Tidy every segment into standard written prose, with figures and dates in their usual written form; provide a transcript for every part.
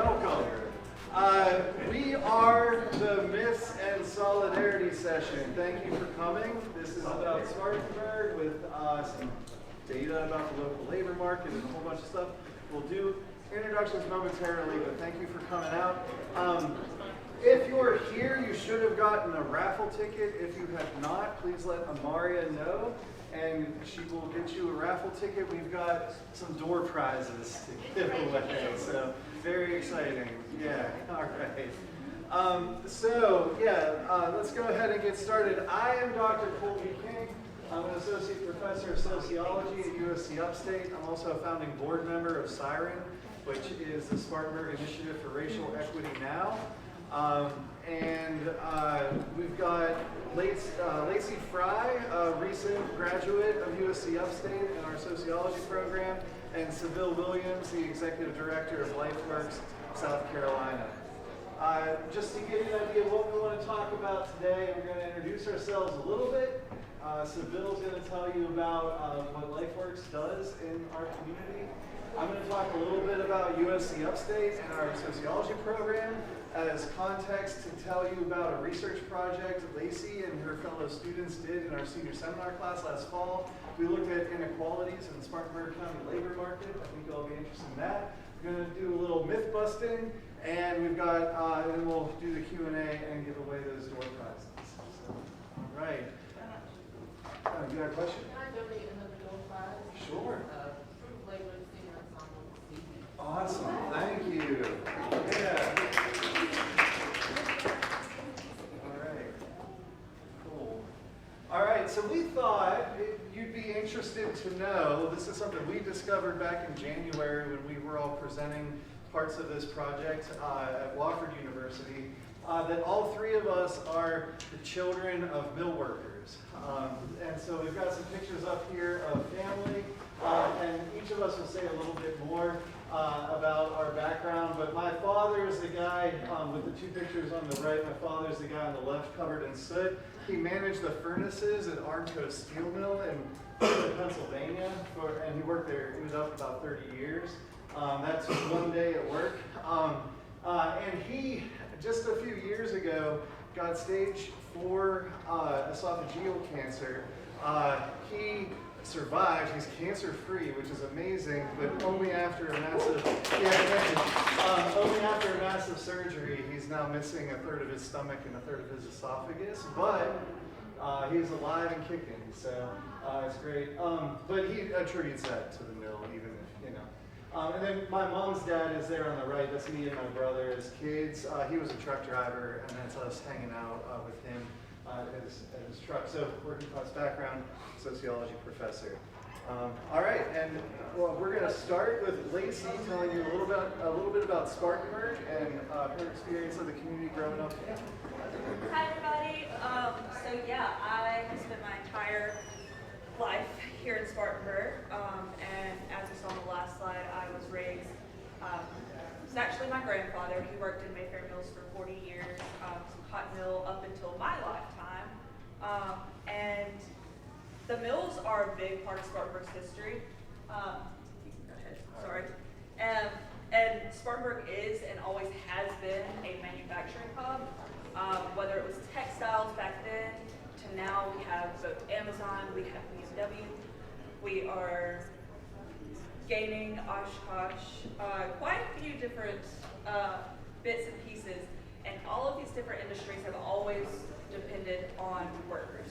welcome. We are the Myths and Solidarity session. Thank you for coming. This is about Spartanburg with some data about the local labor market and a whole bunch of stuff. We'll do introductions momentarily, but thank you for coming out. If you're here, you should have gotten a raffle ticket. If you have not, please let Amaria know, and she will get you a raffle ticket. We've got some door prizes to give away, so very exciting. Yeah, all right. Let's go ahead and get started. I am Dr. Colby King. I'm an associate professor of sociology at USC Upstate. I'm also a founding board member of SIREN, which is the Spartanburg Initiative for Racial Equity Now. We've got Lacey Fry, a recent graduate of USC Upstate in our sociology program, and Seville Williams, the executive director of LifeWorks South Carolina. Just to give you an idea of what we want to talk about today, we're going to introduce ourselves a little bit. Seville's going to tell you about what LifeWorks does in our community. I'm going to talk a little bit about USC Upstate and our sociology program as context to tell you about a research project Lacey and her fellow students did in our senior seminar class last fall. We looked at inequalities in the Spartanburg County labor market. I think you'll all be interested in that. We're going to do a little myth busting, and we've got, and then we'll do the Q&A and give away those door prizes. So, all right. You got a question? Can I donate another door prize? Sure. Labor singer ensemble. Awesome. Thank you. Yeah. All right. Cool. All right. So we thought you'd be interested to know, this is something we discovered back in January when we were all presenting parts of this project at Wofford University, that all three of us are the children of mill workers. And so we've got some pictures up here of family, and each of us will say a little bit more about our background. But my father is the guy with the two pictures on the right. My father is the guy on the left covered in soot. He managed the furnaces at Armco Steel Mill in Pennsylvania, and he worked there. He was up about 30 years. That's one day at work. And he, just a few years ago, got stage 4 esophageal cancer. He survived. He's cancer-free, which is amazing, but only after a massive surgery. He's now missing a third of his stomach and a third of his esophagus, but he's alive and kicking, so it's great. But he attributes that to the mill, even if, you know. And then my mom's dad is there on the right. That's me and my brother as kids. He was a truck driver, and that's us hanging out with him at his truck. So working class background, sociology professor. All right, and well, we're going to start with Lacey telling you a little bit about Spartanburg and her experience of the community growing up. Hi everybody. I have spent my entire life here in Spartanburg, and as we saw on the last slide, I was raised. It's actually my grandfather. He worked in Mayfair Mills for 40 years, some cotton mill up until my lifetime, and the mills are a big part of Spartanburg's history. You can go ahead. Sorry. And Spartanburg is and always has been a manufacturing hub. Whether it was textiles back then to now, we have both Amazon, we have BMW. We are gaining Oshkosh, quite a few different bits and pieces, and all of these different industries have always depended on workers.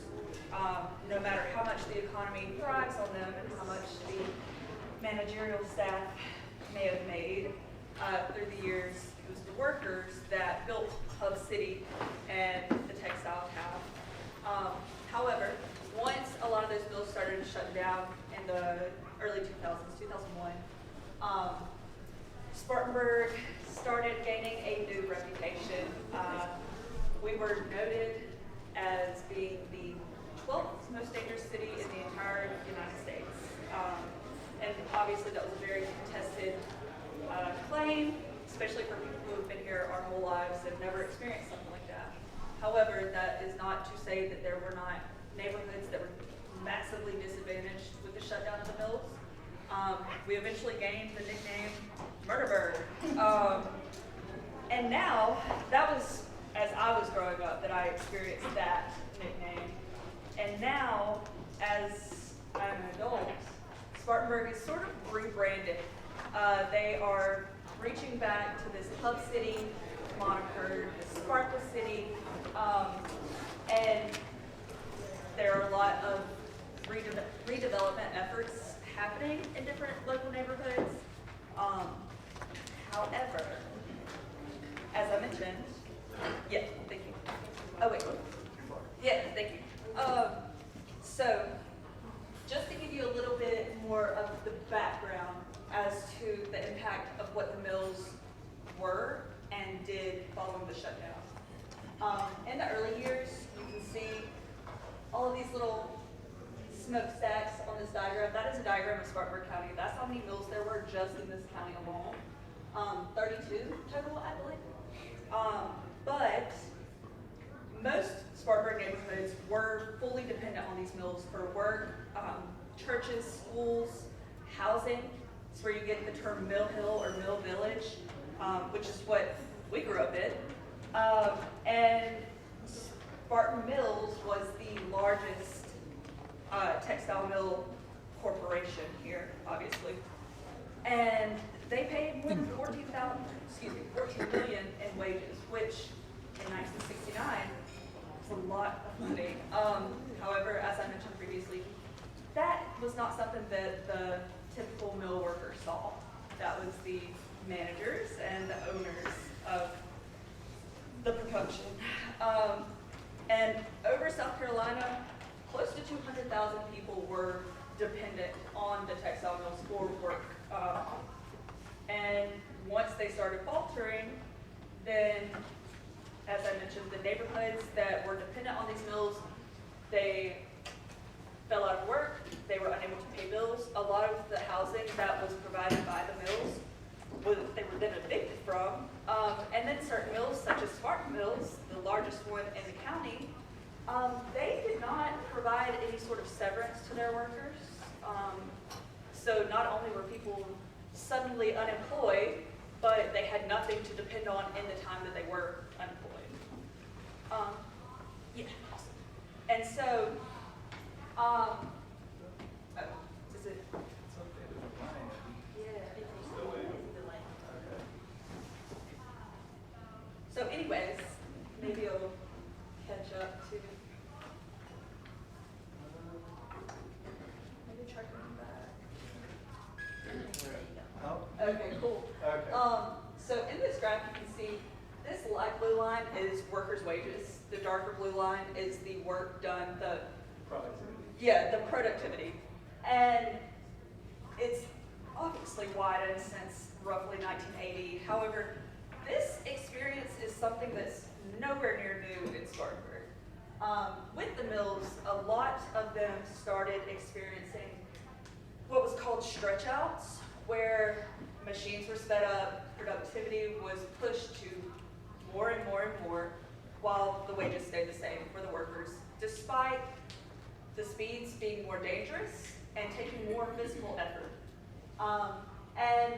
No matter how much the economy thrives on them and how much the managerial staff may have made through the years, it was the workers that built Hub City and the textile town. However, once a lot of those mills started shutting down in the early 2000s, 2001, Spartanburg started gaining a new reputation. We were noted as being the 12th most dangerous city in the entire United States. And obviously that was a very contested claim, especially for people who have been here our whole lives and never experienced something like that. However, that is not to say that there were not neighborhoods that were massively disadvantaged with the shutdown of the mills. We eventually gained the nickname Murderburg. And now, that was as I was growing up that I experienced that nickname. And now, as I'm an adult, Spartanburg is sort of rebranded. They are reaching back to this hub city moniker, the Sparkle City, and there are a lot of redevelopment efforts happening in different local neighborhoods. However, as I mentioned, yeah, thank you. Oh wait, yeah, thank you. So, just to give you a little bit more of the background as to the impact of what the mills were and did following the shutdown. In the early years, you can see all of these little smokestacks on this diagram. That is a diagram of Spartanburg County. That's how many mills there were just in this county alone. 32 total, I believe. But most Spartanburg neighborhoods were fully dependent on these mills for work, churches, schools, housing. It's where you get the term Mill Hill or Mill Village, which is what we grew up in. And Spartan Mills was the largest textile mill corporation here, obviously. And they paid more than 14 million in wages, which in 1969 was a lot of money. However, as I mentioned previously, that was not something that the typical mill worker saw. That was the managers and the owners of the production. And over South Carolina, close to 200,000 people were dependent on the textile mills for work. And once they started faltering, then, as I mentioned, the neighborhoods that were dependent on these mills, they fell out of work, they were unable to pay bills. A lot of the housing that was provided by the mills, they were then evicted from. And then certain mills, such as Spartan Mills, the largest one in the county, they did not provide any sort of severance to their workers. So not only were people suddenly unemployed, but they had nothing to depend on in the time that they were unemployed. Yeah, awesome. And so, oh, is it? It's okay to remind. Yeah. Still waiting. So anyways, maybe I'll catch up to, maybe try coming back. Oh, Okay, cool. okay. So in this graph, you can see this light blue line is workers' wages. The darker blue line is the work done, the productivity. And it's obviously widened since roughly 1980. However, this experience is something that's nowhere near new in Spartanburg. With the mills, a lot of them started experiencing what was called stretch outs, where machines were sped up, productivity was pushed to more and more and more, while the wages stayed the same for the workers, despite the speeds being more dangerous and taking more physical effort. And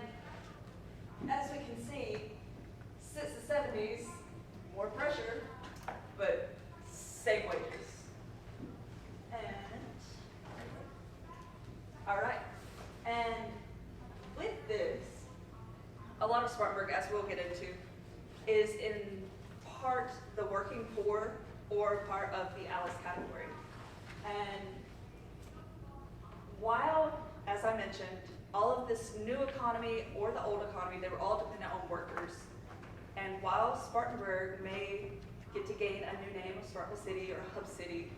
as we can see, since the 70s, more pressure, but same wages. And, all right, and with this, a lot of Spartanburg, as we'll get into, is in part the working poor or part of the Alice category. And while, as I mentioned, all of this new economy or the old economy, they were all dependent on workers. And while Spartanburg may get to gain a new name of Sparkle City or Hub City,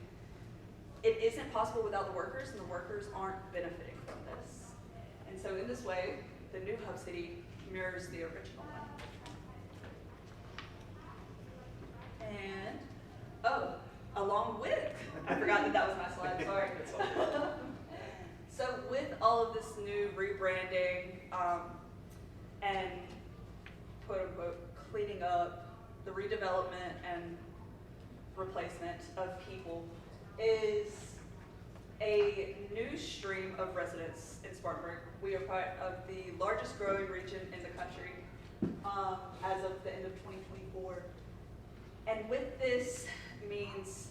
it isn't possible without the workers, and the workers aren't benefiting from this. And so in this way, the new Hub City mirrors the original one. And, oh, along with, I forgot that was my slide, sorry. So with all of this new rebranding and quote unquote cleaning up, the redevelopment and replacement of people is a new stream of residents in Spartanburg. We are part of the largest growing region in the country. as of the end of 2024. And with this means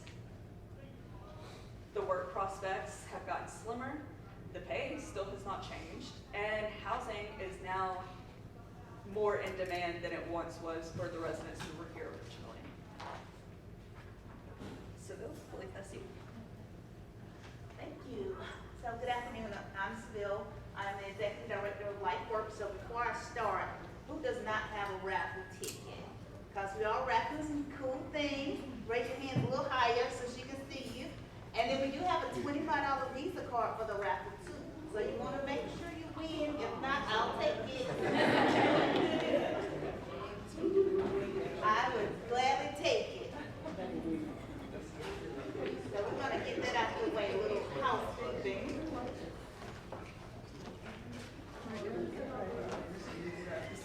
the work prospects have gotten slimmer, the pay still has not changed, and housing is now more in demand than it once was for the residents who were here originally. So Bill, I believe that's you. Thank you. So good afternoon, I'm Bill. I'm the Executive Director of LifeWorks. So before I start, who does not have a raffle ticket? Because we all raffle some cool things. Raise your hands a little higher so she can see you. And then we do have a $25 Visa card for the raffle too. So you want to make sure you win. If not, I'll take it. I would gladly take it. So we're going to get that out of the way, a little housekeeping.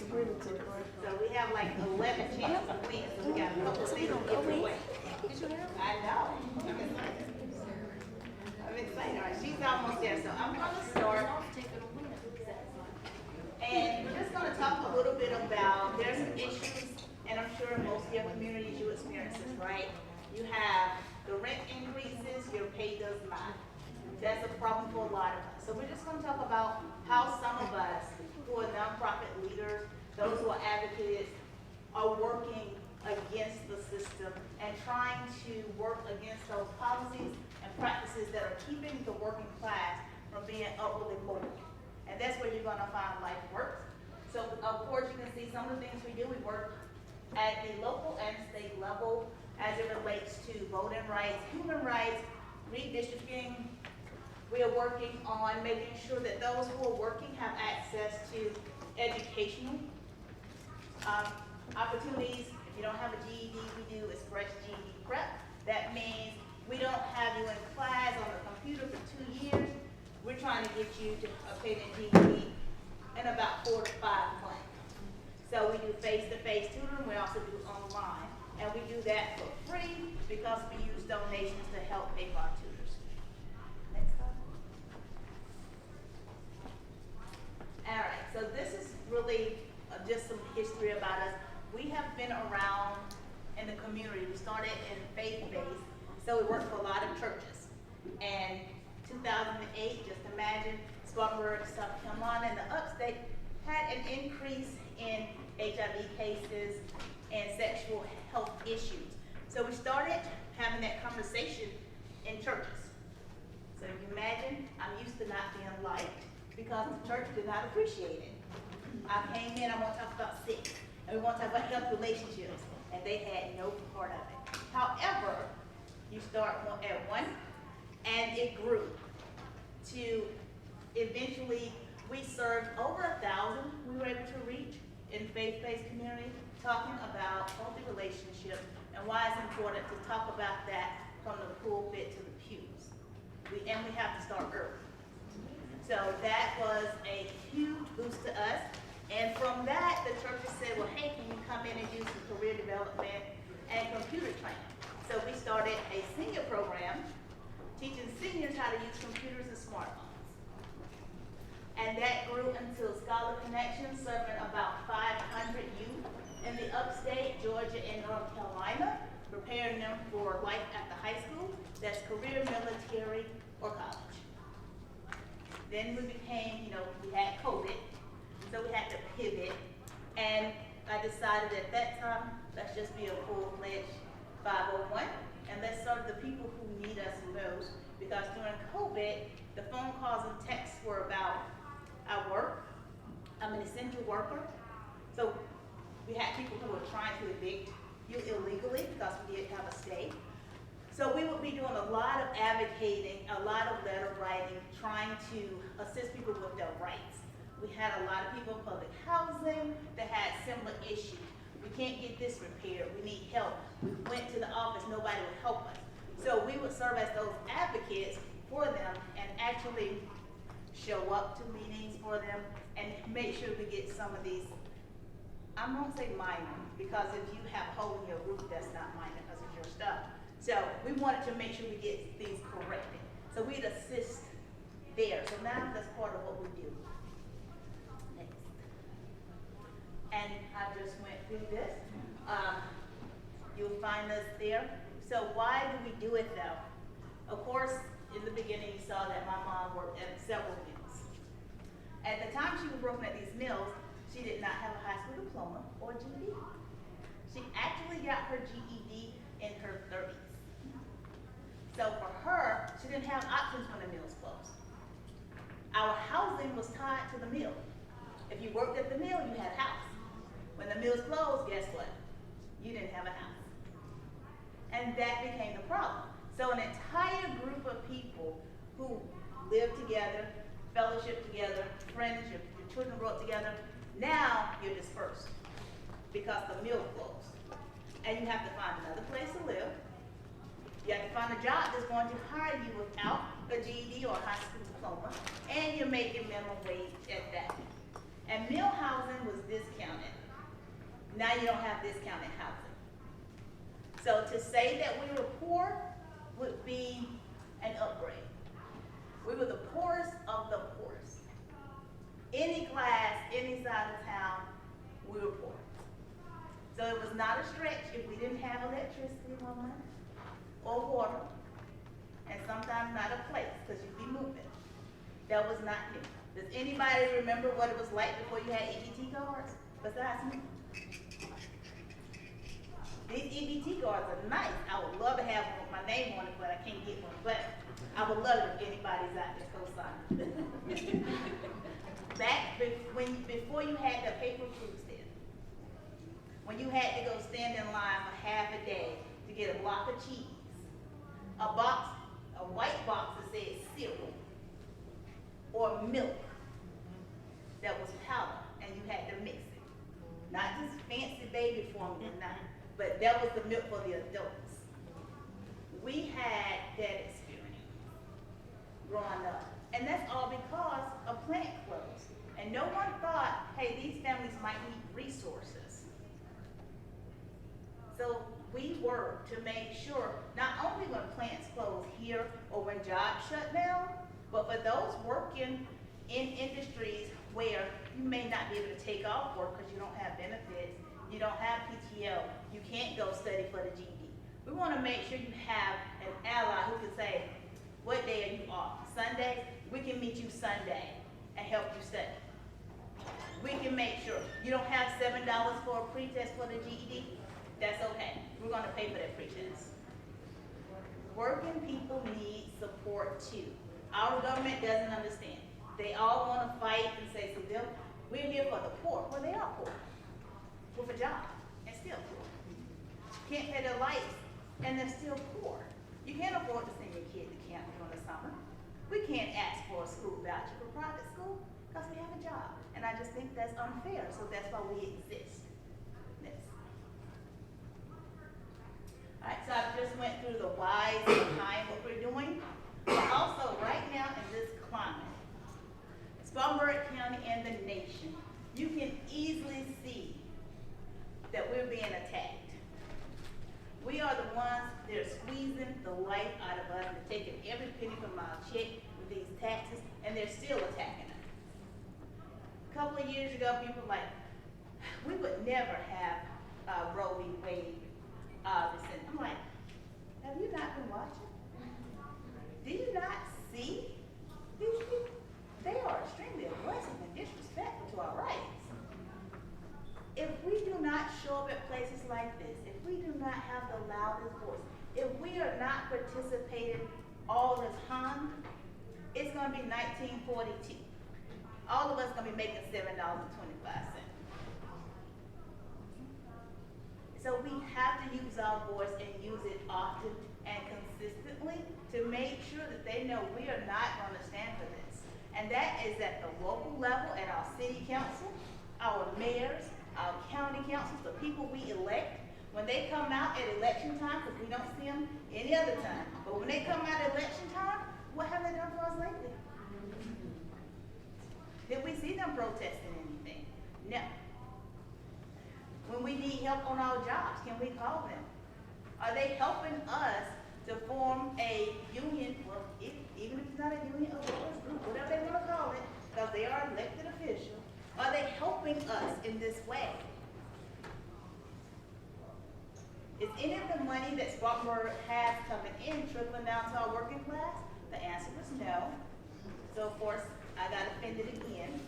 So we have like 11 chances to win, so we got a couple things to give away. I know. I'm excited. All right, she's almost there, so I'm going to start. And we're just going to talk a little bit about, there's some issues, and I'm sure most of your communities you experience this, right? You have the rent increases, your pay does not. That's a problem for a lot of us. So we're just going to talk about how some of us who are nonprofit leaders, those who are advocates, are working against the system and trying to work against those policies and practices that are keeping the working class from being upwardly mobile. And that's where you're going to find LifeWorks. So of course you can see some of the things we do. We work at the local and state level as it relates to voting rights, human rights, redistricting. We are working on making sure that those who are working have access to educational opportunities. If you don't have a GED, we do express GED prep. That means we don't have you in class on the computer for 2 years. We're trying to get you to obtain a GED in about 4 to 5 months. So we do face-to-face tutoring. We also do online. And we do that for free because we use donations to help pay for our tutors. Next slide. All right, so this is really just some history about us. We have been around in the community. We started in faith-based, so we worked for a lot of churches. And 2008, just imagine, Spartanburg, South Carolina, and the Upstate had an increase in HIV cases and sexual health issues. So we started having that conversation in churches. So you can imagine, I'm used to not being liked because the church did not appreciate it. I came in, I want to talk about sex, and we want to talk about health relationships, and they had no part of it. However, you start at one, and it grew to eventually, we served over 1,000 we were able to reach in faith-based community, talking about healthy relationships and why it's important to talk about that from the pulpit to the pews. And we have to start early. So that was a huge boost to us. And from that, the churches said, well, hey, can you come in and do some career development and computer training? So we started a senior program teaching seniors how to use computers and smartphones. And that grew into Scholar Connection, serving about 500 youth in the Upstate, Georgia, and North Carolina, preparing them for life after high school, that's career, military, or college. Then we became, we had COVID, so we had to pivot, and I decided at that time, let's just be a full-fledged 501, and let's serve the people who need us most, because during COVID, the phone calls and texts were about, I work, I'm an essential worker, so we had people who were trying to evict you illegally, because we did have a stay. So we would be doing a lot of advocating, a lot of letter writing, trying to assist people with their rights. We had a lot of people in public housing that had similar issues. We can't get this repaired, we need help. We went to the office, nobody would help us. So we would serve as those advocates for them and actually show up to meetings for them and make sure we get some of these, I won't say minor, because if you have a hole in your roof, that's not minor because it's your stuff. So we wanted to make sure we get things corrected. So we'd assist there. So now that's part of what we do. Next. And I just do it though. Of course, in the beginning, you saw that my mom worked at several mills. At the time she was working at these mills, she did not have a high school diploma or GED. She actually got her GED in her 30s. So for her, she didn't have options when the mills closed. Our housing was tied to the mill. If you worked at the mill, you had a house. When the mills closed, guess what? You didn't have a house. And that became the problem. So an entire group of people who lived together, fellowship together, friends, your children grew up together, now you're dispersed because the mill closed. And you have to find another place to live. You have to find a job that's going to hire you without a GED or a high school diploma, and you're making minimum wage at that. And mill housing was discounted. Now you don't have discounted housing. So to say that we were poor would be an upgrade. We were the poorest of the poorest. Any class, any side of town, we were poor. So it was not a stretch if we didn't have electricity one month, or water, and sometimes not a place, because you'd be moving. That was not new. Does anybody remember what it was like before you had EBT cards, besides me? These EBT cards are nice. I would love to have one with my name on it, but I can't get one. But I would love it if anybody's out there co-signing. Before you had the paper food stamp, when you had to go stand in line for half a day to get a block of cheese, a white box that said cereal or milk that was powder, and you had to mix it. Not just fancy baby formula, but that was the milk for the adults. We had that experience growing up, and that's all because a plant closed. And no one thought, hey, these families might need resources. So we worked to make sure, not only when plants close here or when jobs shut down, but for those working in industries where you may not be able to take off work because you don't have benefits, you don't have PTO, you can't go study for the GED. We want to make sure you have an ally who can say, what day are you off? Sunday? We can meet you Sunday and help you study. We can make sure you don't have $7 for a pretest for the GED. That's okay. We're going to pay for that pretest. Working people need support too. Our government doesn't understand. They all want to fight and say to them, we're here for the poor. Well, they are poor with a job and still poor. Can't pay their lights and they're still poor. You can't afford to send your kid to camp during the summer. We can't ask for a school voucher for private school because we have a job. And I just think that's unfair, so that's why we exist. Next. All right, so I just went through the whys behind what we're doing. But also, right now in this climate, Spartanburg County and the nation, you can easily see that we're being attacked. We are the ones that are squeezing the life out of us. They're taking every penny from our check with these taxes, and they're still attacking us. A couple of years ago, people were like, we would never have Roe v. Wade rescinded. I'm like, have you not been watching? Do you not see these people? They are extremely aggressive and disrespectful to our rights. If we do not show up at places like this, if we do not have the loudest voice, if we are not participating all the time, it's going to be 1942. All of us going to be making $7.25. So we have to use our voice and use it often and consistently to make sure that they know we are not going to stand for this. And that is at the local level, at our city council, our mayors, our county councils, the people we elect. When they come out at election time, because we don't see them any other time, but when they come out at election time, what have they done for us lately? Did we see them protesting anything? No. When we need help on our jobs, can we call them? Are they helping us to form a union, well, even if it's not a union, a group, whatever they want to call it, because they are elected officials, are they helping us in this way? Is any of the money money that Spartanburg has coming in trickling down to our working class? The answer was no. So of course, I got offended again.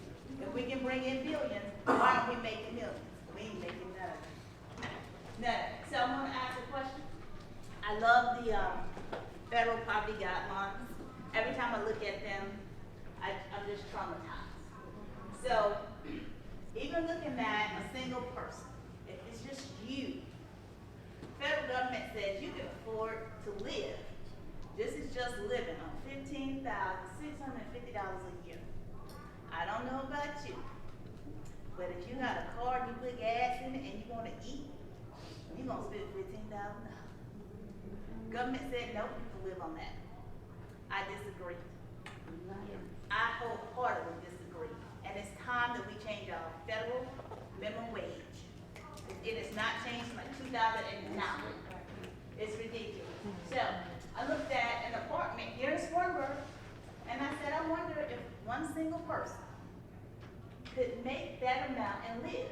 If we can bring in billions, why aren't we making millions? We ain't making none of it. None. So I'm gonna ask a question. I love the federal poverty guidelines. Every time I look at them, I'm just traumatized. So even looking at a single person, if it's just you, federal government says you can afford to live. This is just living on $15,650 a year. I don't know about you, but if you got a car, you put gas in it, and you want to eat, you're going to spend $15,000. Government said, nope, you can live on that. I disagree. I wholeheartedly disagree. And it's time that we change our federal minimum wage. It is not changed since like 2009. It's ridiculous. So I looked at an apartment here in Spartanburg, and I said, I wonder if one single person could make that amount and live.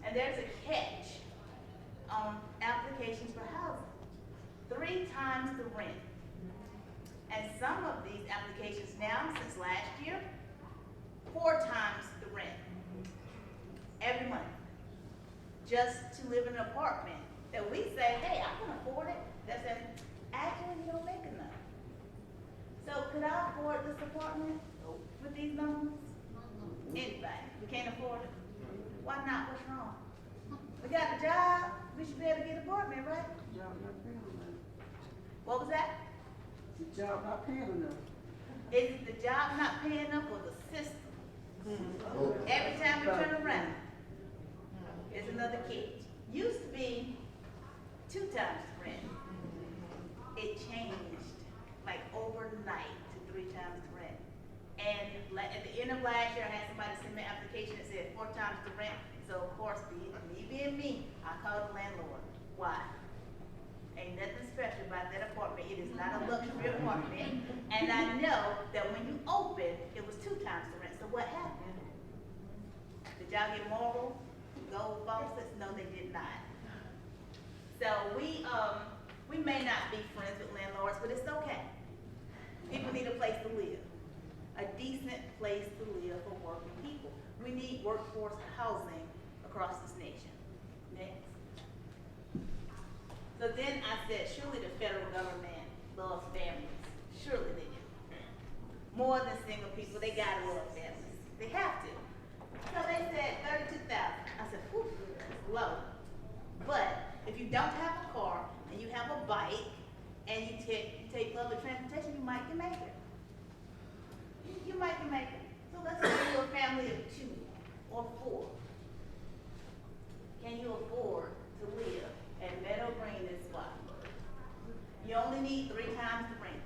And there's a catch on applications for housing. 3 times the rent. And some of these applications now, since last year, 4 times the rent every month, just to live in an apartment that we say, hey, I can afford it. That says, actually, you don't make enough. So could I afford this apartment with these numbers? Anybody? We can't afford it? Why not? What's wrong? We got a job. We should be able to get an apartment, right? What was that? The job not paying enough. Is it the job not paying enough or the system? Every time we turn around, there's another catch. Used to be 2 times the rent. It changed like overnight to 3 times the rent. And at the end of last year, I had somebody send me an application that said 4 times the rent. So of course, me being me, I called the landlord. Why? Ain't nothing special about that apartment. It is not a luxury apartment. And I know that when you open, it was 2 times the rent. So what happened? Did y'all get marble, gold faucets? No, they did not. So we may not be friends with landlords, but it's okay. People need a place to live. A decent place to live for working people. We need workforce housing across this nation. Next. So then I said, surely the federal government loves families. Surely they do. More than single people, they gotta love families. They have to. So they said 32,000. I said, whew, that's low. But if you don't have a car and you have a bike and you take public transportation, you might can make it. You might can make it. So let's say you're a family of 2 or 4. Can you afford to live at Meadow Green in Spartanburg? You only need 3 times the rent.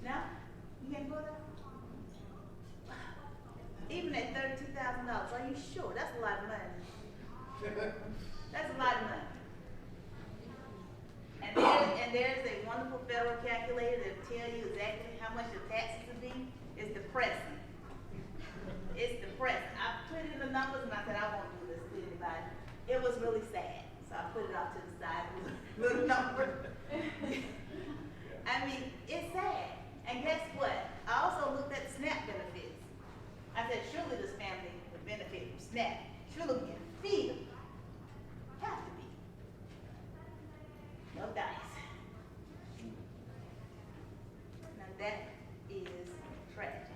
No? You can't afford that? Even at $32,000, are you sure? That's a lot of money. That's a lot of money. And there's a wonderful federal calculator that will tell you exactly how much your taxes will be. It's depressing. It's depressing. I put in the numbers and I said, I won't do this to anybody. It was really sad. So I put it off to the side, little number. I mean, it's sad. And guess what? I also looked at SNAP benefits. I said, surely this family would benefit from SNAP. Surely we can feed them. Have to be. No dice. Now that is tragic.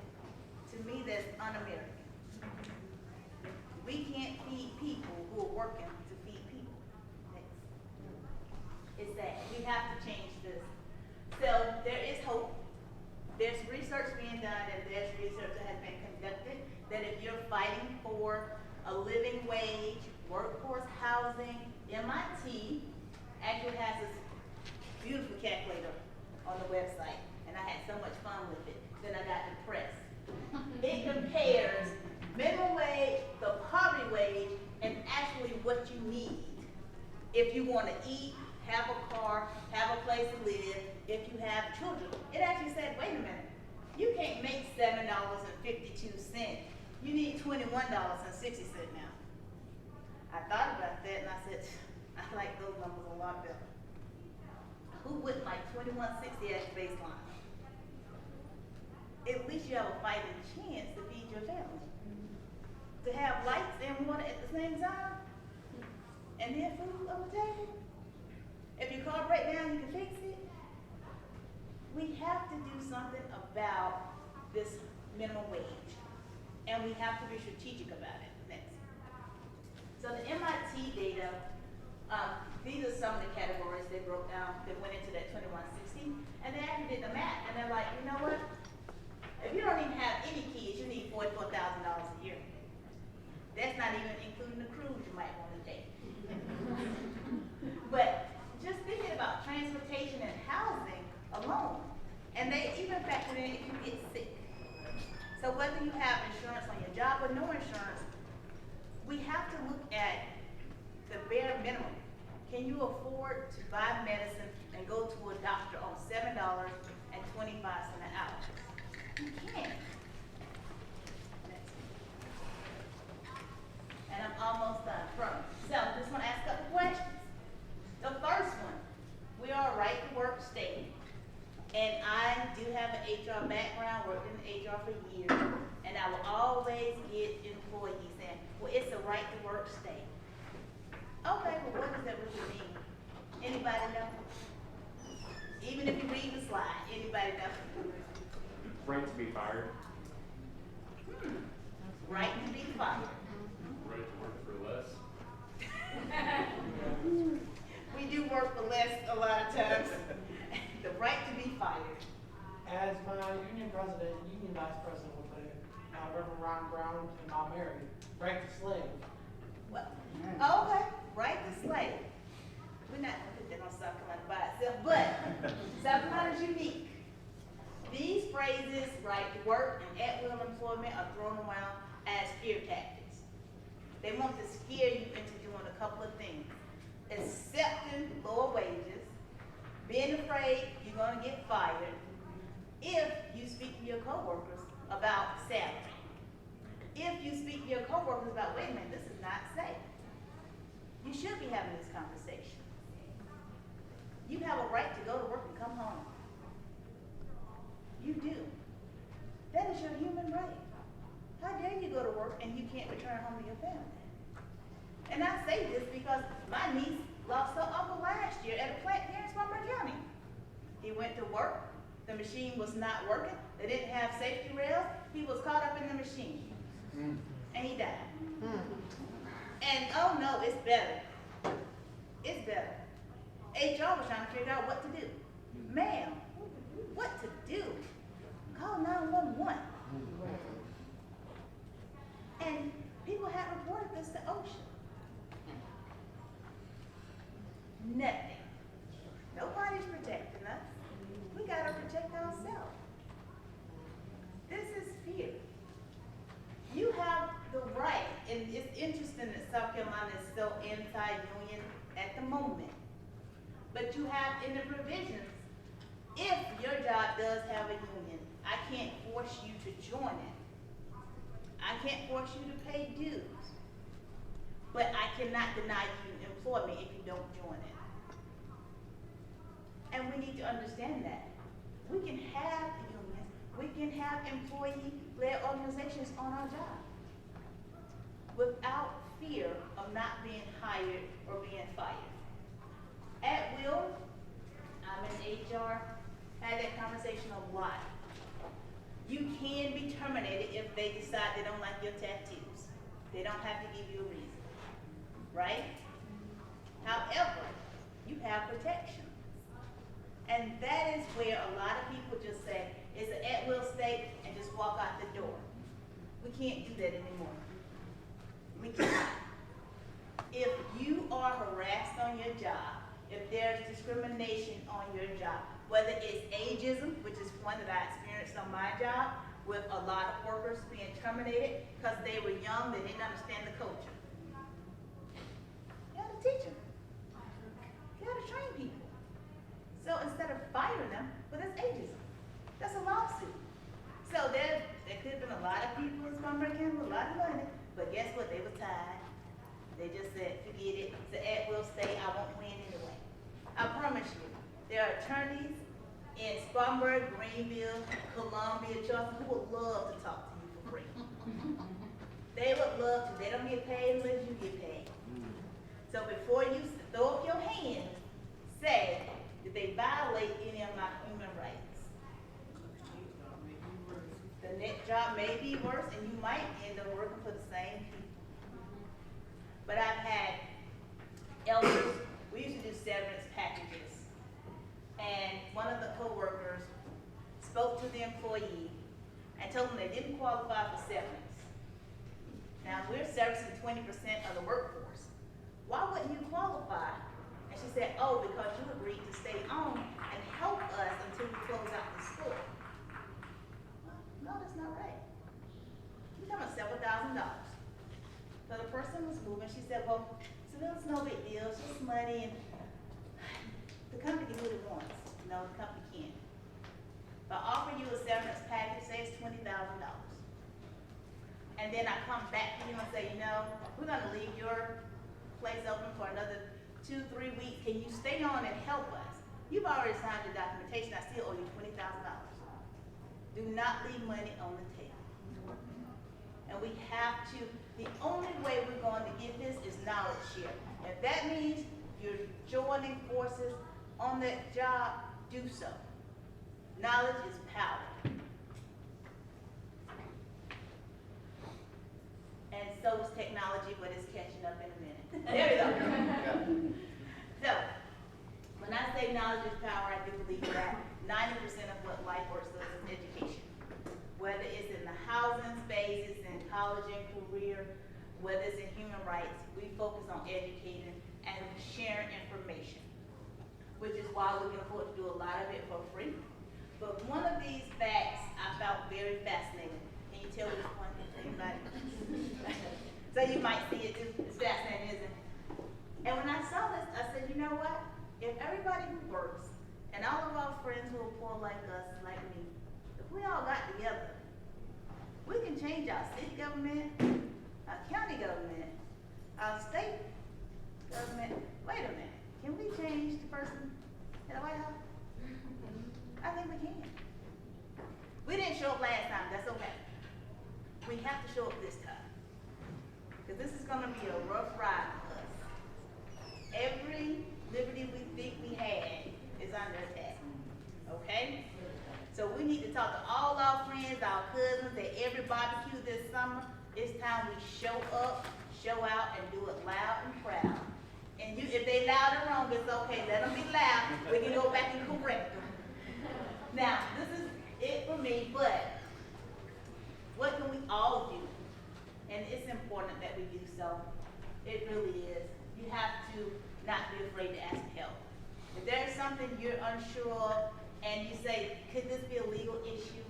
To me, that's un-American. We can't feed people who are working to feed people. It's sad. We have to change this. So there is hope. There's research being done, and there's research that has been conducted that if you're fighting for a living wage, workforce housing, MIT actually has this beautiful calculator on the website, and I had so much fun with it. Then I got depressed. It compares minimum wage, the poverty wage, and actually what you need. If you want to eat, have a car, have a place to live, if you have children. It actually said, wait a minute, you can't make $7.52. You need $21.60 now. I thought about that and I said, I like those numbers a lot better. Who wouldn't like 2160 as your baseline? At least you have a fighting chance to feed your family. To have lights and water at the same time, and then food on the table. If your car breaks down, you can fix it. We have to do something about this minimum wage, and we have to be strategic about it. Next. So the MIT data, these are some of the categories they broke down that went into that 2160, and they actually did the math, and they're like, you know what? If you don't even have any kids, you need $44,000 a year. That's not even including the cruise you might want to take. But just thinking about transportation and housing alone, and they even factor in if you get sick. So whether you have insurance on your job or no insurance, we have to look at the bare minimum. Can you afford to buy medicine and go to a doctor on $7.25 an hour? You can't. And I'm almost done. So just want to ask a couple questions. The first one, we are a right to work state. And I do have an HR background, worked in HR for years. And I will always get employees saying, well, it's a right to work state. Okay, well, what does that really mean? Anybody know? Even if you read the slide, anybody know? Right to be fired. Right to be fired. Right to work for less. We do work for less a lot of times. The right to be fired. As my union president, union vice president would put it, Reverend Ron Brown and Bob Mary, right to slave. Well, okay, right to slave. We're not gonna put that on South Carolina by itself, but South Carolina is unique. These phrases, right to work and at-will employment, are thrown around as fear tactics. They want to scare you into doing a couple of things. Accepting lower wages, being afraid you're gonna get fired if you speak to your coworkers about salary. If you speak to your coworkers about, wait a minute, this is not safe. You should be having this conversation. You have a right to go to work and come home. You do. That is your human right. How dare you go to work and you can't return home to your family? And I say this because my niece lost her uncle last year at a plant here in Spartanburg County. He went to work, the machine was not working, they didn't have safety rails, he was caught up in the machine. And he died. And oh no, it's better. It's better. HR was trying to figure out what to do. Ma'am, what to do? Call 911. And people have reported this to OSHA. Nothing. Nobody's protecting us. We gotta protect ourselves. This is fear. You have the right, and it's interesting that South Carolina is so anti-union at the moment. But you have in the provisions, if your job does have a union, I can't force you to join it. I can't force you to pay dues. But I cannot deny you employment if you don't join it. And we need to understand that. We can have unions, we can have employee-led organizations on our job without fear of not being hired or being fired. At will, I'm in HR, had that conversation a lot. You can be terminated if they decide they don't like your tattoos. They don't have to give you a reason, right? However, you have protection. And that is where a lot of people just say, it's an at-will state and just walk out the door. We can't do that anymore. We cannot. If you are harassed on your job, if there's discrimination on your job, whether it's ageism, which is one that I experienced on my job, with a lot of workers being terminated because they were young, they didn't understand the culture. You gotta teach them. You gotta train people. So instead of firing them, well, that's ageism. That's a lawsuit. So there could have been a lot of people in Spartanburg County with a lot of money, but guess what? They were tied. They just said, forget it, it's an at-will state, I won't win anyway. I promise you, there are attorneys in Spartanburg, Greenville, Columbia, Charleston, who would love to talk to you for free. They would love to. They don't get paid unless you get paid. So before you throw up your hands, say, did they violate any of my human rights? The next job may be worse, and you might end up working for the same people. But I've had elders, we used to do severance packages, and one of the coworkers spoke to the employee and told them they didn't qualify for severance. Now, we're servicing 20% of the workforce. Why wouldn't you qualify? And she said, oh, because you agreed to stay on and help us until we close out the store. Well, no, that's not right. You're talking about several $1,000s. So the person was moving. She said, well, so that's no big deal. It's just money, and the company can do what it wants. No, the company can't. If I offer you a severance package, say it's $20,000. And then I come back to you and say, you know, we're gonna leave your place open for another 2-3 weeks. Can you stay on and help us? You've already signed the documentation. I still owe you $20,000. Do not leave money on the table. And we have to, the only way we're going to get this is knowledge share. If that means you're joining forces on that job, do so. Knowledge is power. And so is technology, but it's catching up in a minute. There we go. So, when I say knowledge is power, I do believe that 90% of what LifeWorks does is education. Whether it's in the housing space, it's in college and career, whether it's in human rights, we focus on educating and sharing information, which is why we can afford to do a lot of it for free. But one of these facts I found very fascinating. Can you tell which one? Anybody? So you might see it too. It's fascinating, isn't it? And when I saw this, I said, you know what? If everybody who works and all of our friends who are poor like us, like me, if we all got together, we can change our city government, our county government, our state government. Wait a minute. Can we change the person in the White House? I think we can. We didn't show up last time. That's okay. We have to show up this time. Because this is going to be a rough ride for us. Every liberty we think we had is under attack. Okay? So we need to talk to all our friends, our cousins, at every barbecue this summer. It's time we show up, show out, and do it loud and proud. And you, if they loud and wrong, it's okay. Let them be loud. We can go back and correct them. Now, this is it for me, but what can we all do? And it's important that we do so. It really is. You have to not be afraid to ask for help. If there's something you're unsure of and you say, could this be a legal issue?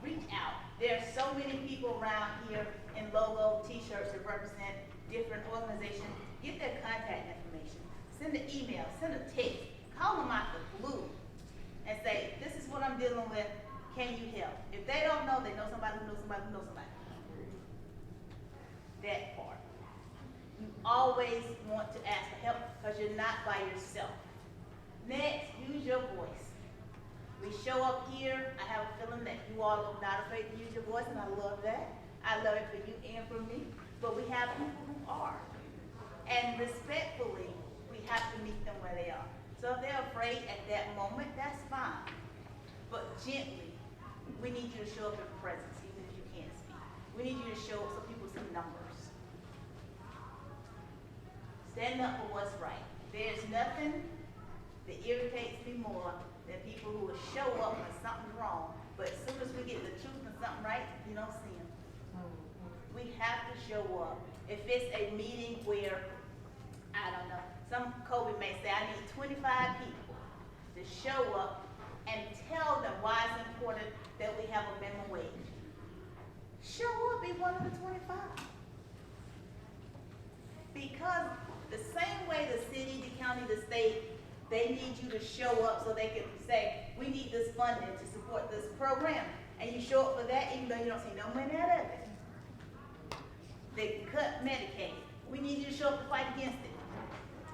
Reach out. There are so many people around here in logo t-shirts that represent different organizations. Get their contact information. Send an email, send a text, call them out the blue and say, this is what I'm dealing with. Can you help? If they don't know, they know somebody who knows somebody who knows somebody. That part. You always want to ask for help because you're not by yourself. Next, use your voice. We show up here, I have a feeling that you all are not afraid to use your voice, and I love that. I love it for you and for me. But we have people who are. And respectfully, we have to meet them where they are. So if they're afraid at that moment, that's fine. But gently, we need you to show up in presence, even if you can't speak. We need you to show up so people see numbers. Stand up for what's right. There's nothing that irritates me more than people who will show up when something's wrong, but as soon as we get the truth and something right, you don't see them. We have to show up. If it's a meeting where, I don't know, some COVID may say, I need 25 people to show up and tell them why it's important that we have a minimum wage. Show up, be one of the 25. Because the same way the city, the county, the state, they need you to show up so they can say, we need this funding to support this program. And you show up for that even though you don't see no money out of it. They cut Medicaid. We need you to show up to fight against it.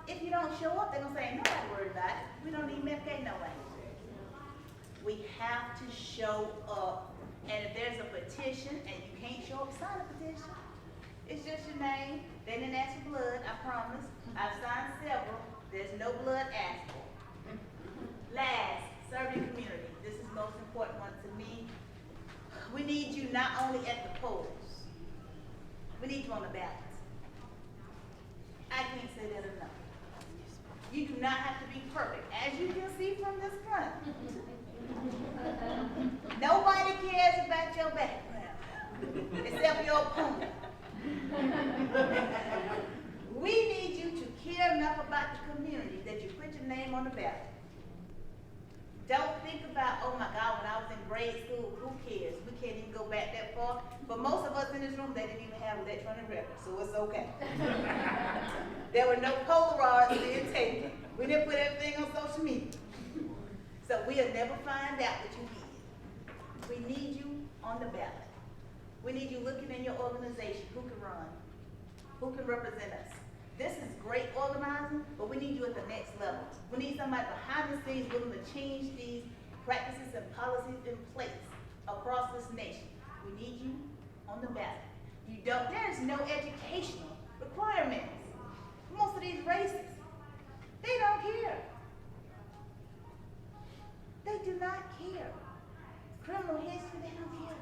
If you don't show up, they're gonna say, ain't nobody worried about it. We don't need Medicaid no way. We have to show up. And if there's a petition and you can't show up, sign a petition. It's just your name. They didn't ask for blood, I promise. I've signed several. There's no blood asked for. Last, serve your community. This is the most important one to me. We need you not only at the polls. We need you on the ballot. I can't say that enough. You do not have to be perfect. As you can see from this front, nobody cares about your background except your opponent. We need you to care enough about the community that you put your name on the ballot. Don't think about, oh my God, when I was in grade school, who cares? We can't even go back that far. But most of us in this room, they didn't even have electronic records, so it's okay. There were no Polaroids being taken. We didn't put everything on social media. So we'll never find out what you did. We need you on the ballot. We need you looking in your organization. Who can run? Who can represent us? This is great organizing, but we need you at the next level. We need somebody behind the scenes willing to change these practices and policies in place across this nation. We need you on the ballot. There's no educational requirements. Most of these races, they don't care. They do not care. Criminal history, they don't care.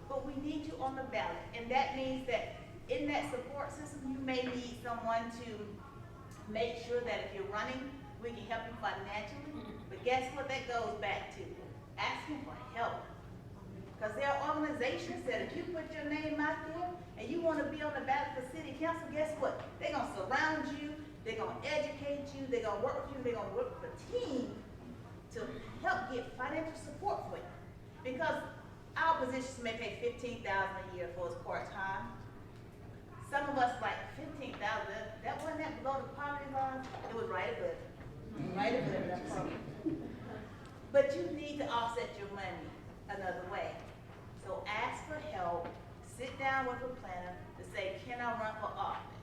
But we need you on the ballot, and that means that in that support system, you may need someone to make sure that if you're running, we can help you financially. But guess what that goes back to? Asking for help. Because there are organizations that if you put your name out there and you want to be on the ballot for city council, guess what? They're going to surround you, they're going to educate you, they're going to work with you, they're going to work with a team to help get financial support for you. Because our positions may pay $15,000 a year for us part-time. Some of us like $15,000. That wasn't that below the poverty line. It was right above it. Right above that program. But you need to offset your money another way. So ask for help. Sit down with a planner to say, can I run for office?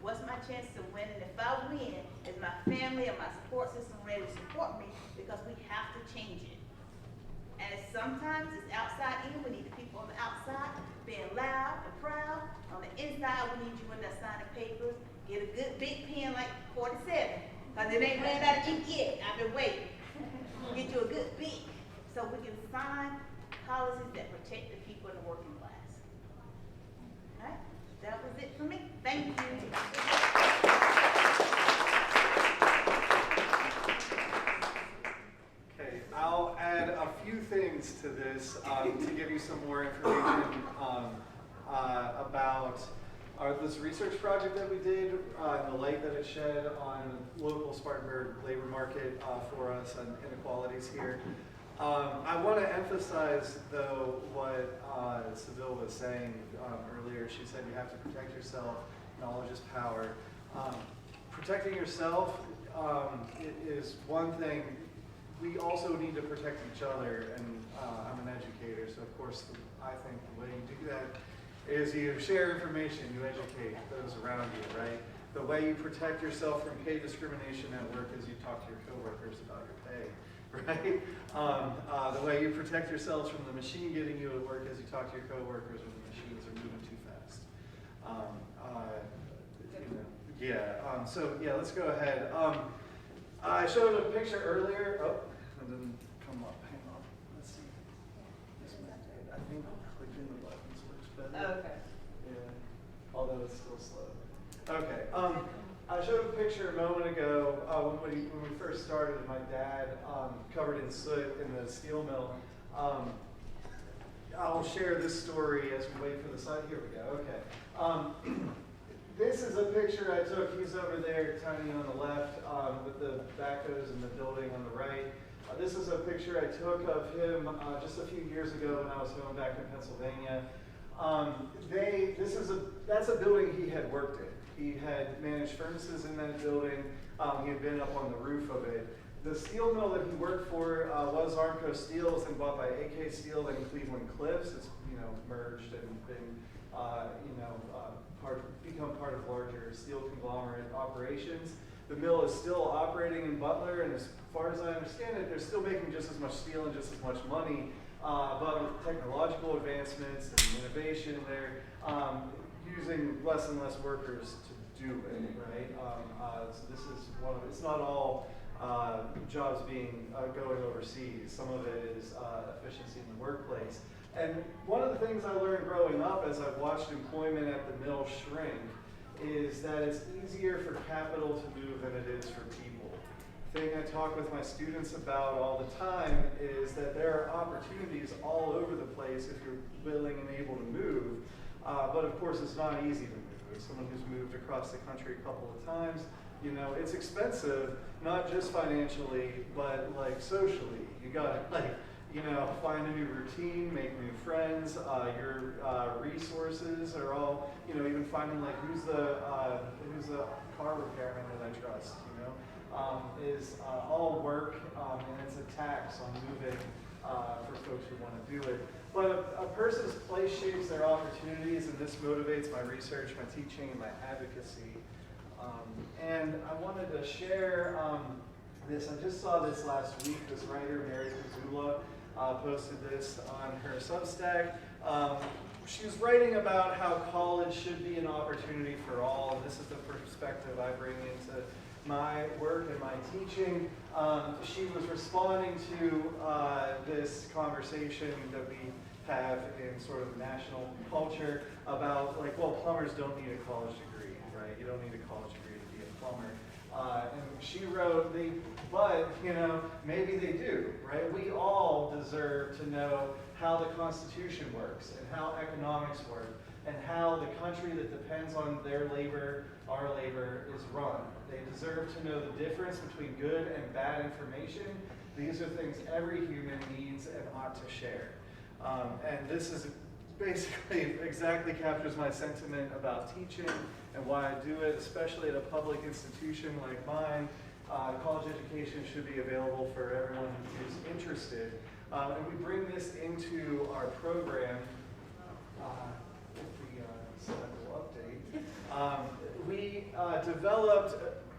What's my chance to win? And if I win, is my family and my support system ready to support me? Because we have to change it. And sometimes it's outside in. We need the people on the outside being loud and proud. On the inside, we need you in there signing papers. Get a good big pen like 47. Because it ain't ran out of ink yet. I've been waiting. Get you a good big so we can sign policies that protect the people in the working class. All right? That was it for me. Thank you. Okay, I'll add a few things to this to give you some more information about this research project that we did and the light that it shed on local Spartanburg labor market for us and inequalities here. I want to emphasize, though, what Seville was saying earlier. She said you have to protect yourself. Knowledge is power. Protecting yourself is one thing. We also need to protect each other, and I'm an educator, so of course I think the way you do that is you share information, you educate those around you, right? The way you protect yourself from pay discrimination at work is you talk to your coworkers about your pay, right? The way you protect yourselves from the machine getting you at work is you talk to your coworkers when the machines are moving too fast. So let's go ahead. I showed a picture earlier. Oh, it didn't come up. Hang on. Let's see. I think clicking the buttons works better. Okay. Yeah. Although it's still slow. Okay. I showed a picture a moment ago when we first started. My dad covered in soot in the steel mill. I'll share this story as we wait for the sun. Here we go. Okay. This is a picture I took. He's over there, tiny on the left, with the backhoes and the building on the right. This is a picture I took of him just a few years ago when I was home back in Pennsylvania. That's a building he had worked in. He had managed furnaces in that building. He had been up on the roof of it. The steel mill that he worked for was Armco Steel. It's been bought by AK Steel in Cleveland Cliffs. It's merged and been become part of larger steel conglomerate operations. The mill is still operating in Butler, and as far as I understand it, they're still making just as much steel and just as much money, but with technological advancements and innovation, they're using less and less workers to do it, right? So this is one of, it's not all jobs being going overseas. Some of it is efficiency in the workplace. And one of the things I learned growing up as I've watched employment at the mill shrink is that it's easier for capital to move than it is for people. The thing I talk with my students about all the time is that there are opportunities all over the place if you're willing and able to move, but of course it's not easy to move. As someone who's moved across the country a couple of times, you know, it's expensive, not just financially, but like socially. You gotta you know, find a new routine, make new friends. Your resources are all, you know, even finding like who's the car repairman that I trust, you know, is all work, and it's a tax on moving for folks who want to do it. But a person's place shapes their opportunities, and this motivates my research, my teaching, and my advocacy. And I wanted to share this. I just saw this last week. This writer, Mary Pazula, posted this on her Substack. She was writing about how college should be an opportunity for all, and this is the perspective I bring into my work and my teaching. She was responding to this conversation that we have in sort of national culture about, like, well, plumbers don't need a college degree, right? You don't need a college degree to be a plumber. And she wrote, but, you know, maybe they do, right? We all deserve to know how the Constitution works and how economics work and how the country that depends on their labor, our labor, is run. They deserve to know the difference between good and bad information. These are things every human needs and ought to share. And this is basically exactly captures my sentiment about teaching and why I do it, especially at a public institution like mine. College education should be available for everyone who's interested. And we bring this into our program. If the slide will update. We developed,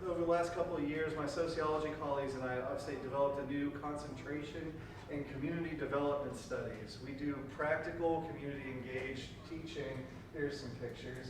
over the last couple of years, my sociology colleagues and I at Upstate developed a new concentration in community development studies. We do practical, community-engaged teaching. Here's some pictures.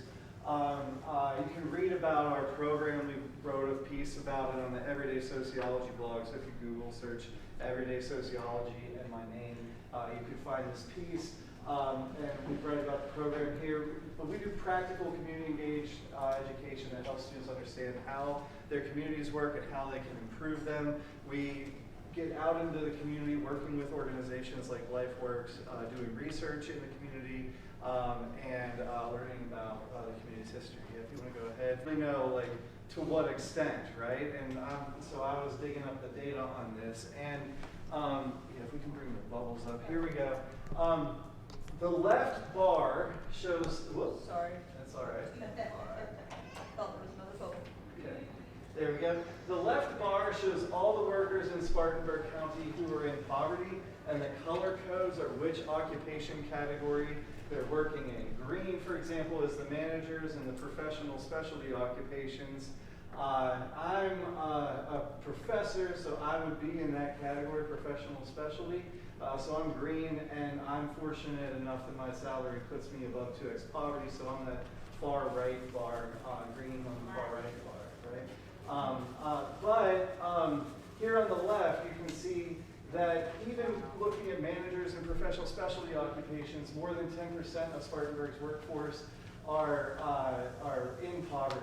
You can read about our program. We wrote a piece about it on the Everyday Sociology blog, so if you Google search Everyday Sociology and my name, you can find this piece. And we've read about the program here. But we do practical, community-engaged education that helps students understand how their communities work and how they can improve them. We get out into the community, working with organizations like LifeWorks, doing research in the community, and learning about the community's history. If you want to go ahead, we know like to what extent, right? And so I was digging up the data on this, and yeah, if we can bring the bubbles up, here we go. The left bar shows. Whoops. Sorry. That's all right. Oh, there's another photo. Okay. There we go. The left bar shows all the workers in Spartanburg County who are in poverty, and the color codes are which occupation category they're working in. Green, for example, is the managers and the professional specialty occupations. I'm a professor, so I would be in that category, professional specialty. So I'm green, and I'm fortunate enough that my salary puts me above 2x poverty, so I'm the far right bar, green on the far right bar, right? But here on the left, you can see that even looking at managers and professional specialty occupations, more than 10% of Spartanburg's workforce are in poverty.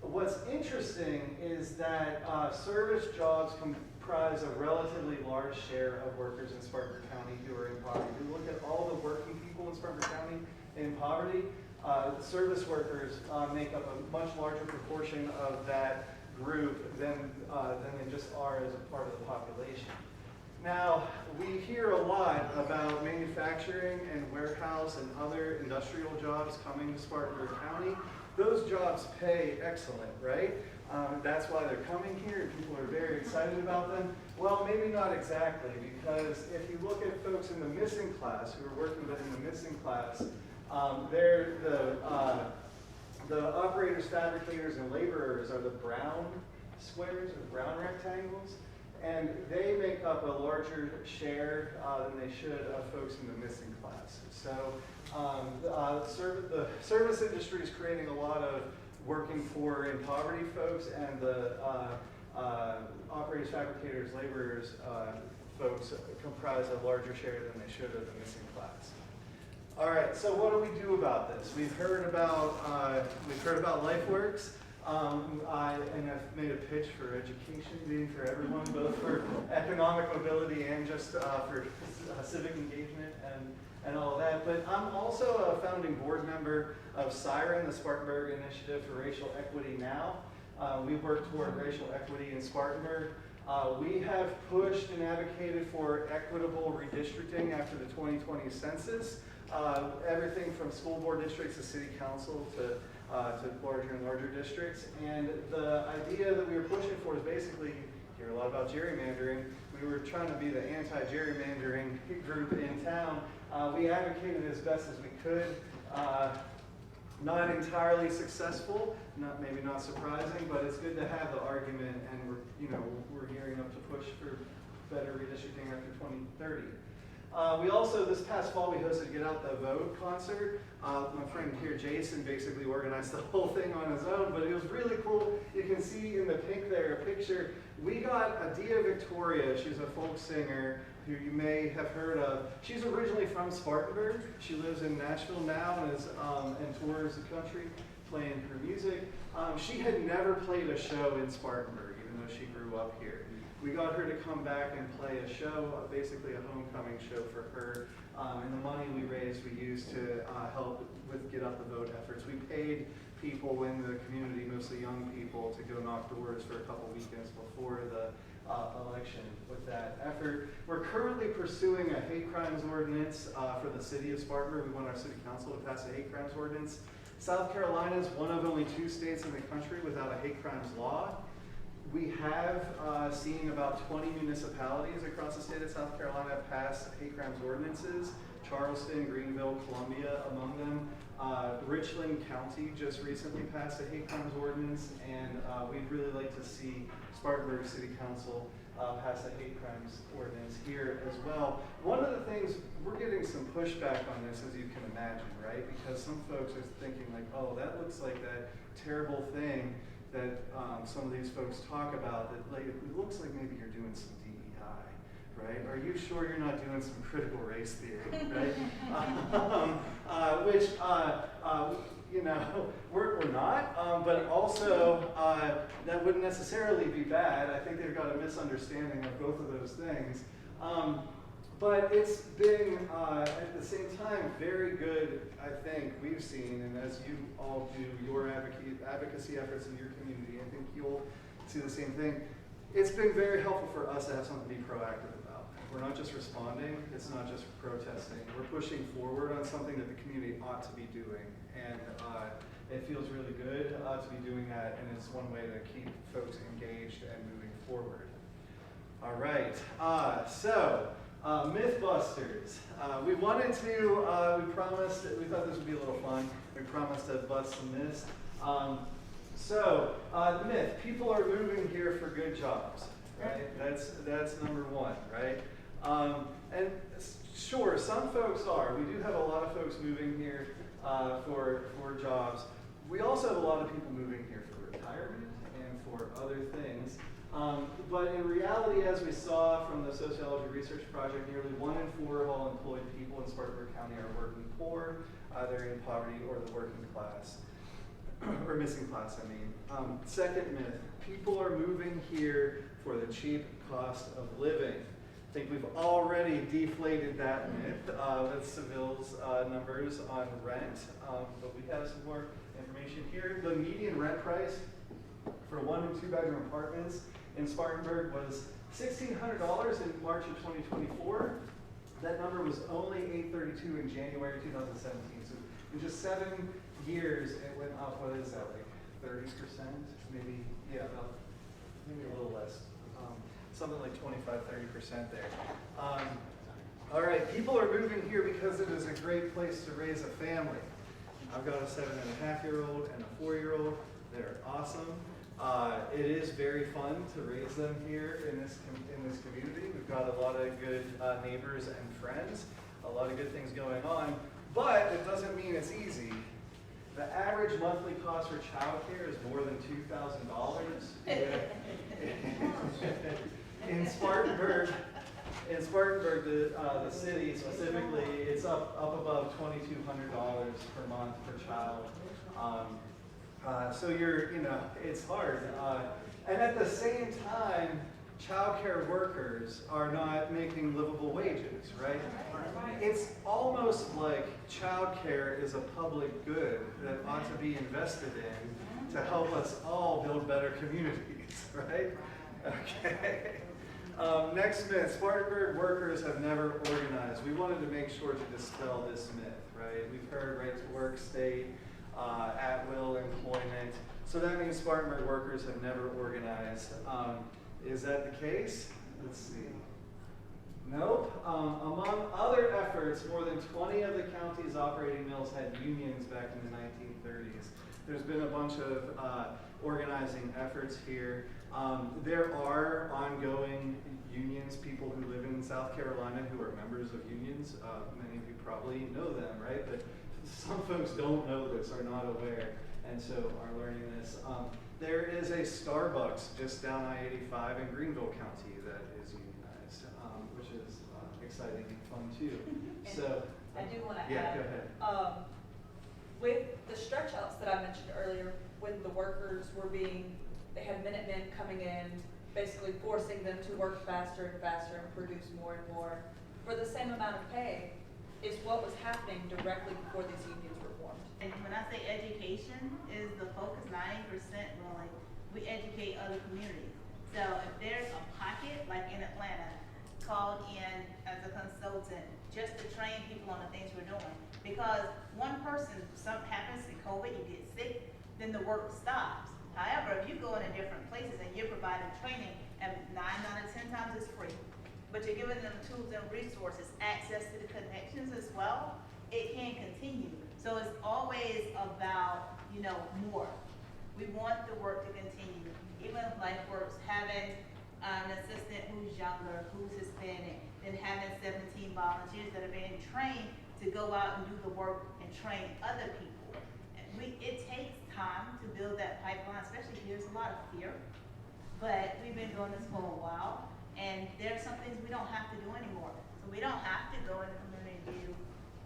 What's interesting is that service jobs comprise a relatively large share of workers in Spartanburg County who are in poverty. If you look at all the working people in Spartanburg County in poverty, service workers make up a much larger proportion of that group than they just are as a part of the population. Now, we hear a lot about manufacturing and warehouse and other industrial jobs coming to Spartanburg County. Those jobs pay excellent, right? That's why they're coming here, and people are very excited about them. Well, maybe not exactly, because if you look at folks in the missing class who are working within the missing class, they're The operators, fabricators, and laborers are the brown squares or the brown rectangles, and they make up a larger share than they should of folks in the missing class. So the service industry is creating a lot of working poor and poverty folks, and the operators, fabricators, laborers folks comprise a larger share than they should of the missing class. All right, so what do we do about this? We've heard about LifeWorks, and I've made a pitch for education meeting for everyone, both for economic mobility and just for civic engagement and all of that. But I'm also a founding board member of SIREN, the Spartanburg Initiative for Racial Equity Now. We work toward racial equity in Spartanburg. We have pushed and advocated for equitable redistricting after the 2020 census. Everything from school board districts to city council to larger and larger districts. And the idea that we were pushing for is basically, you hear a lot about gerrymandering. We were trying to be the anti-gerrymandering group in town. We advocated as best as we could. Not entirely successful, maybe not surprising, but it's good to have the argument, and we're gearing up to push for better redistricting after 2030. We also, this past fall, we hosted Get Out the Vote concert. My friend here, Jason, basically organized the whole thing on his own, but it was really cool. You can see in the pink there a picture. We got Adia Victoria. She's a folk singer who you may have heard of. She's originally from Spartanburg. She lives in Nashville now and tours the country playing her music. She had never played a show in Spartanburg, even though she grew up here. We got her to come back and play a show, basically a homecoming show for her. And the money we raised, we used to help with Get Out the Vote efforts. We paid people in the community, mostly young people, to go knock doors for a couple weekends before the election with that effort. We're currently pursuing a hate crimes ordinance for the city of Spartanburg. We want our city council to pass a hate crimes ordinance. South Carolina is one of only 2 states in the country without a hate crimes law. We have seen about 20 municipalities across the state of South Carolina pass hate crimes ordinances. Charleston, Greenville, Columbia among them. Richland County just recently passed a hate crimes ordinance, and we'd really like to see Spartanburg City Council pass a hate crimes ordinance here as well. One of the things, we're getting some pushback on this, as you can imagine, right? Because some folks are thinking like, oh, that looks like that terrible thing that some of these folks talk about, that like, it looks like maybe you're doing some DEI, right? Are you sure you're not doing some critical race theory, right? Which, we're not, but also that wouldn't necessarily be bad. I think they've got a misunderstanding of both of those things. But it's been, at the same time, very good, I think, we've seen, and as you all do your advocacy efforts in your community, I think you'll see the same thing. It's been very helpful for us to have something to be proactive about. We're not just responding, it's not just protesting. We're pushing forward on something that the community ought to be doing. And it feels really good to be doing that, and it's one way to keep folks engaged and moving forward. All right, Mythbusters. We wanted to, we promised, we thought this would be a little fun. We promised to bust some myths. Myth, people are moving here for good jobs, right? That's number one, right? And sure, some folks are. We do have a lot of folks moving here for jobs. We also have a lot of people moving here for retirement and for other things. But in reality, as we saw from the Sociology Research Project, nearly 1 in 4 of all employed people in Spartanburg County are working poor, either in poverty or the working class, or missing class, I mean. Second myth, people are moving here for the cheap cost of living. I think we've already deflated that myth with Seville's numbers on rent, but we have some more information here. The median rent price for 1 and 2 bedroom apartments in Spartanburg was $1,600 in March of 2024. That number was only $832 in January 2017. So in just 7 years, it went up. What is that, like 30%? Maybe, yeah, about, maybe a little less. Something like 25-30% there. All right, people are moving here because it is a great place to raise a family. I've got a 7.5-year-old and a 4-year-old. They're awesome. It is very fun to raise them here in this community. We've got a lot of good neighbors and friends, a lot of good things going on, but it doesn't mean it's easy. The average monthly cost for childcare is more than $2,000. In Spartanburg, the city specifically, it's up above $2,200 per month per child. So it's hard. And at the same time, childcare workers are not making livable wages, right? It's almost like childcare is a public good that ought to be invested in to help us all build better communities, right? Okay. Next myth, Spartanburg workers have never organized. We wanted to make sure to dispel this myth, right? We've heard right to work state, at-will employment. So that means Spartanburg workers have never organized. Is that the case? Let's see. Nope. Among other efforts, more than 20 of the county's operating mills had unions back in the 1930s. There's been a bunch of organizing efforts here. There are ongoing unions, people who live in South Carolina who are members of unions. Many of you probably know them, right? But some folks don't know this, are not aware, and so are learning this. There is a Starbucks just down I-85 in Greenville County that is unionized, which is exciting and fun too. So I do want to yeah, add, go ahead. With the stretch outs that I mentioned earlier, when the workers were they had Minutemen coming in, basically forcing them to work faster and faster and produce more and more for the same amount of pay, is what was happening directly before these unions were formed. And when I say education is the focus, 90% really, we educate other communities. So if there's a pocket, like in Atlanta, called in as a consultant just to train people on the things we're doing. Because one person, something happens in COVID, you get sick, then the work stops. However, if you go into different places and you're providing training, and 9 out of 10 times it's free, but you're giving them tools and resources, access to the connections as well, it can continue. So it's always about, more. We want the work to continue. Even if LifeWorks having an assistant who's younger, who's Hispanic, then having 17 volunteers that are being trained to go out and do the work and train other people. It takes time to build that pipeline, especially if there's a lot of fear. But we've been doing this for a while, and there are some things we don't have to do anymore. So we don't have to go in the community and do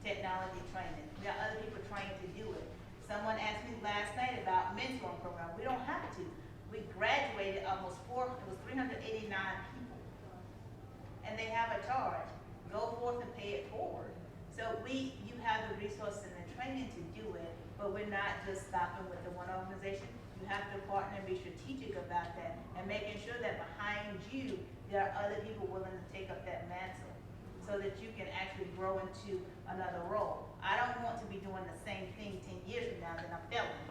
technology training. We got other people trained to do it. Someone asked me last night about mentoring program. We don't have to. We graduated almost 389 people. And they have a charge. Go forth and pay it forward. So you have the resources and the training to do it, but we're not just stopping with the one organization. You have to partner and be strategic about that and making sure that behind you, there are other people willing to take up that mantle so that you can actually grow into another role. I don't want to be doing the same thing 10 years from now that I'm failing.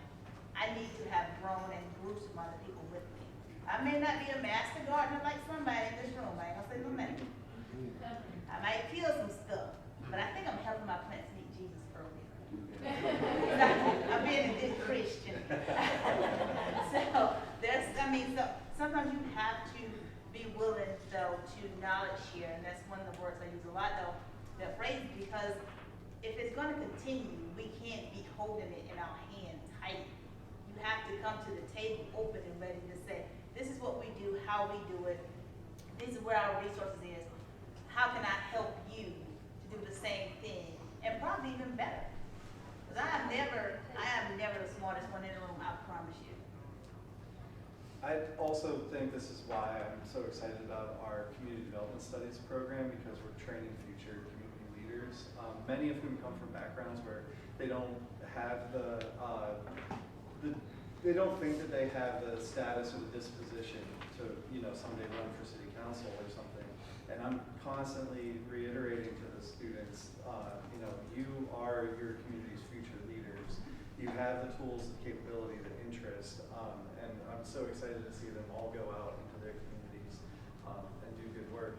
I need to have grown and grew some other people with me. I may not be a master gardener like somebody in this room. I ain't gonna say no name. I might kill some stuff, but I think I'm helping my plants meet Jesus earlier. I'm being a good Christian. So sometimes you have to be willing though to knowledge share, and that's one of the words I use a lot though, that phrase, because if it's gonna continue, we can't be holding it in our hand tight. You have to come to the table open and ready to say, this is what we do, how we do it, this is where our resources is. How can I help you to do the same thing, and probably even better? Because I am never the smartest one in the room, I promise you. I also think this is why I'm so excited about our community development studies program, because we're training future community leaders, many of whom come from backgrounds where they don't have they don't think that they have the status or the disposition to, someday run for city council or something. And I'm constantly reiterating to the students, you are your community's future leaders. You have the tools, the capability, the interest, and I'm so excited to see them all go out into their communities and do good work.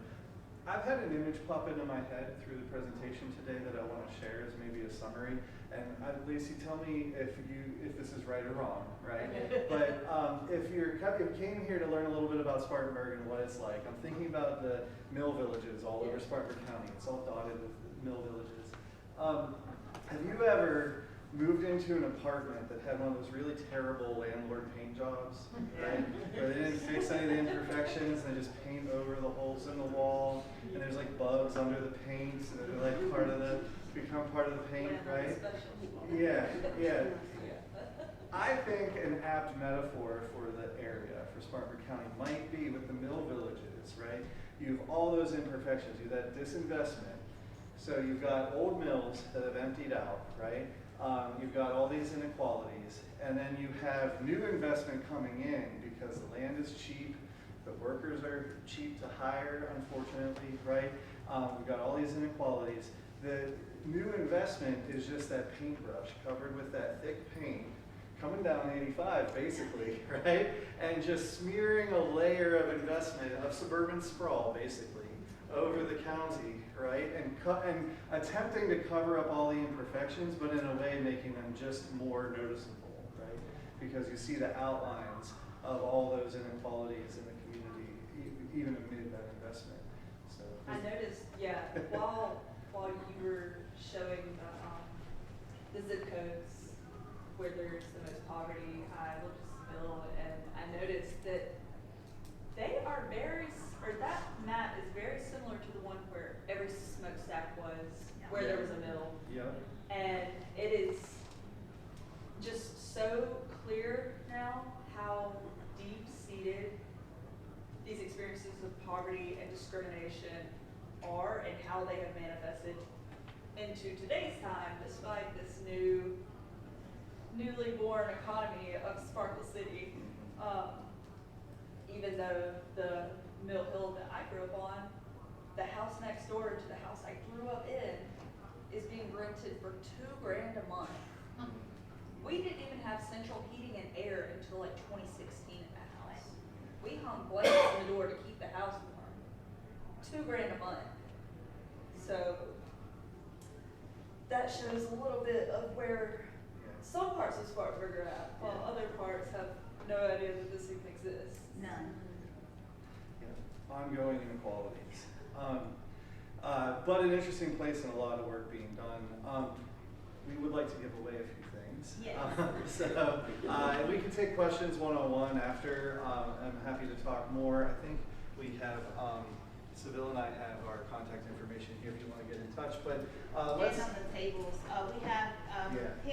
I've had an image pop into my head through the presentation today that I want to share as maybe a summary. And Lacey, tell me if this is right or wrong, right? But if you came here to learn a little bit about Spartanburg and what it's like, I'm thinking about the mill villages all over Spartanburg County. It's all dotted with mill villages. Have you ever moved into an apartment that had one of those really terrible landlord paint jobs, right? Where they didn't fix any of the imperfections and they just paint over the holes in the wall, and there's like bugs under the paint, and they're like become part of the paint, right? Yeah, yeah. I think an apt metaphor for the area, for Spartanburg County, might be with the mill villages, right? You have all those imperfections, you have that disinvestment. So you've got old mills that have emptied out, right? You've got all these inequalities, and then you have new investment coming in because the land is cheap, the workers are cheap to hire, unfortunately, right? We've got all these inequalities. The new investment is just that paintbrush covered with that thick paint coming down 85, basically, right? And just smearing a layer of investment of suburban sprawl, basically, over the county, right? And attempting to cover up all the imperfections, but in a way making them just more noticeable, right? Because you see the outlines of all those inequalities in the community, even amid that investment. So I noticed, yeah, while you were showing the zip codes where there's the most poverty, I looked at the bill and I noticed that they are that map is very similar to the one where every smokestack was, where there was a mill. yeah. And it is just so clear now how deep-seated these experiences of poverty and discrimination are and how they have manifested into today's time despite this newly born economy of Sparkle City. Even though the Mill Hill that I grew up on, the house next door to the house I grew up in is being rented for $2,000 a month. We didn't even have central heating and air until like 2016 in that house. We hung blankets in the door to keep the house warm. $2,000 a month. So that shows a little bit of where some parts of Spartanburg are at, while other parts have no idea that this even exists. None. Yeah. Ongoing inequalities. But an interesting place and a lot of work being done. We would like to give away a few things. Yes. So we can take questions one-on-one after. I'm happy to talk more. I think we have, Seville and I have our contact information here if you want to get in touch. But let's. And on the tables, we have Yeah.